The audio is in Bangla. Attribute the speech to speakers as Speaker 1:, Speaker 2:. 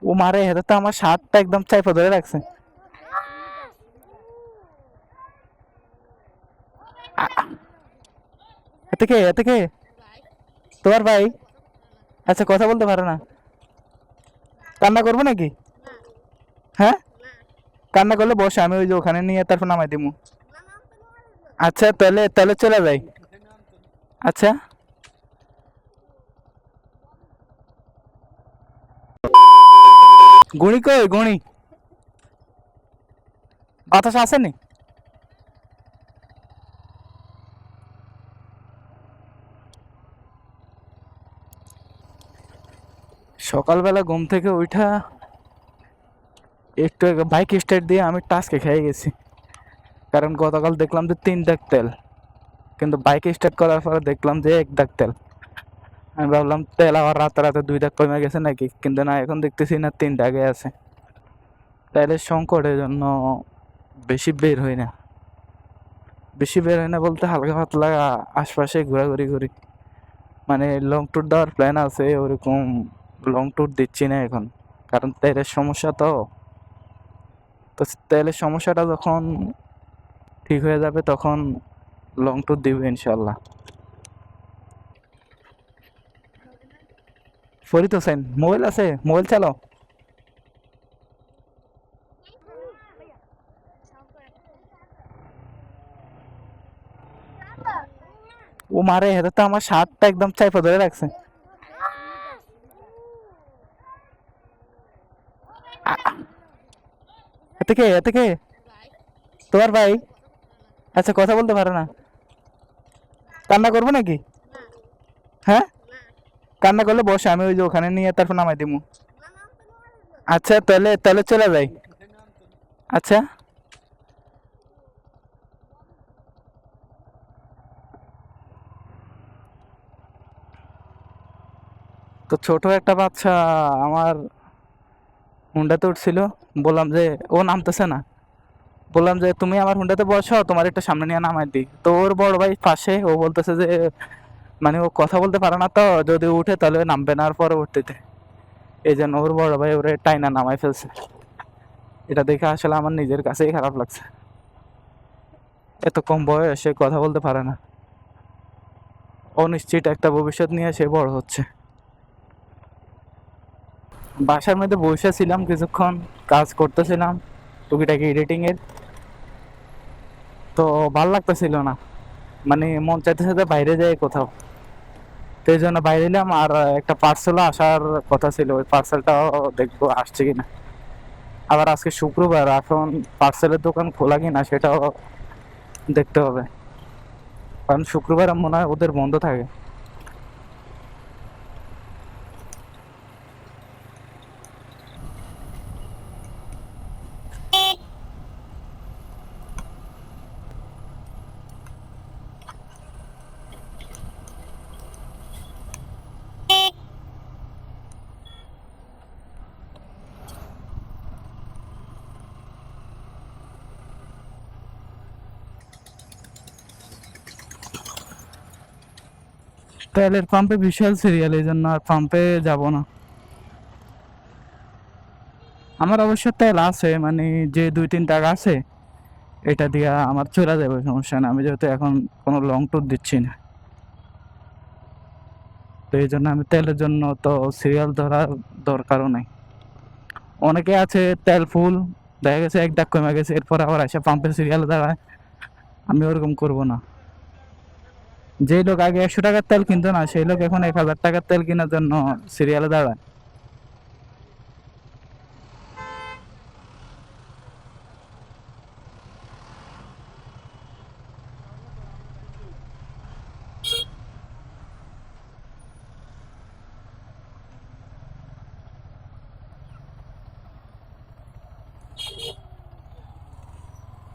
Speaker 1: ও মারে, এটা তো আমার শার্টটা একদম চাইপা ধরে রাখছে। এতে কে, এতে কে? তোমার ভাই? আচ্ছা, কথা বলতে পারে না? কান্না করবো নাকি? হ্যাঁ, কান্না করলে বসে, আমি ওই যে ওখানে নিয়ে তারপর নামাই দিমু। আচ্ছা, তাহলে তাহলে চলে যাই। আচ্ছা, গুণি কই গুণি? বাতাস আসেনি? সকালবেলা ঘুম থেকে উঠা একটু বাইক স্টার্ট দিয়ে আমি টাস্কে খেয়ে গেছি। কারণ গতকাল দেখলাম যে 3 দাগ তেল, কিন্তু বাইক স্টার্ট করার পরে দেখলাম যে 1 দাগ তেল। আমি ভাবলাম তেল আবার রাতে রাতে 2 দাগ কমে গেছে নাকি, কিন্তু না, এখন দেখতেছি না 3 দাগে আছে। তেলের সংকটের জন্য বেশি বের হই না। বেশি বের হয় না বলতে হালকা পাতলা আশপাশে ঘোরাঘুরি করি। মানে লং ট্যুর দেওয়ার প্ল্যান আছে, ওরকম লং ট্যুর দিচ্ছি না এখন। কারণ তেলের সমস্যা তো। তো তেলের সমস্যাটা যখন ঠিক হয়ে যাবে তখন লং ট্যুর দিব ইনশাল্লাহ। ফরিদ হোসেন, মোবাইল আছে? মোবাইল চালাও। ও মারে, এটা তো আমার শার্টটা একদম চাইপা ধরে রাখছে। এতে কে, এতে কে? তোমার ভাই? আচ্ছা, কথা বলতে পারে না? কান্না করবো নাকি? হ্যাঁ, কান্না করলে বসে, আমি ওই যে ওখানে নিয়ে তারপর নামাই দিমু। আচ্ছা, তাহলে তাহলে চলে যাই। আচ্ছা, তো ছোট একটা বাচ্চা আমার হুন্ডাতে উঠছিল। বললাম যে ও নামতেছে না, বললাম যে তুমি আমার হুন্ডাতে বসো, তোমার একটু সামনে নিয়ে নামাই দিই। তো ওর বড় ভাই পাশে, ও বলতেছে যে মানে ও কথা বলতে পারে না, তো যদি উঠে তাহলে নামবে না আর পরবর্তীতে। এই জন্য ওর বড় ভাই ওরে টাইনা নামাই ফেলছে। এটা দেখে আসলে আমার নিজের কাছেই খারাপ লাগছে। এত কম বয়সে কথা বলতে পারে না। অনিশ্চিত একটা ভবিষ্যৎ নিয়ে সে বড় হচ্ছে। বাসার মধ্যে বসে ছিলাম কিছুক্ষণ, কাজ করতেছিলাম টুকিটাকি এডিটিং এর। তো ভাল লাগতেছিল না, মানে মন চাইতেছে যে বাইরে যাই কোথাও। তো এই জন্য বাইরে এলাম। আর একটা পার্সেলও আসার কথা ছিল, ওই পার্সেলটাও দেখবো আসছে কিনা। আবার আজকে শুক্রবার, এখন পার্সেলের দোকান খোলা কিনা সেটাও দেখতে হবে। কারণ শুক্রবার মনে হয় ওদের বন্ধ থাকে। তেলের পাম্পে বিশাল সিরিয়াল, এই জন্য আর পাম্পে যাব না। আমার অবশ্য তেল আছে, মানে যে 2-3 টাকা আছে এটা দিয়ে আমার চলে যাবে, সমস্যা না। আমি যেহেতু এখন কোনো লং ট্যুর দিচ্ছি না, তো এই জন্য আমি তেলের জন্য তো সিরিয়াল ধরার দরকারও নাই। অনেকে আছে তেল ফুল, দেখা গেছে 1 দাগ কমে গেছে, এরপর আবার এসে পাম্পের সিরিয়ালে দাঁড়ায়। আমি ওরকম করব না। যে লোক আগে 100 টাকার তেল কিনতো না, সেই লোক এখন 1000 টাকার তেল কেনার জন্য সিরিয়ালে দাঁড়ায়।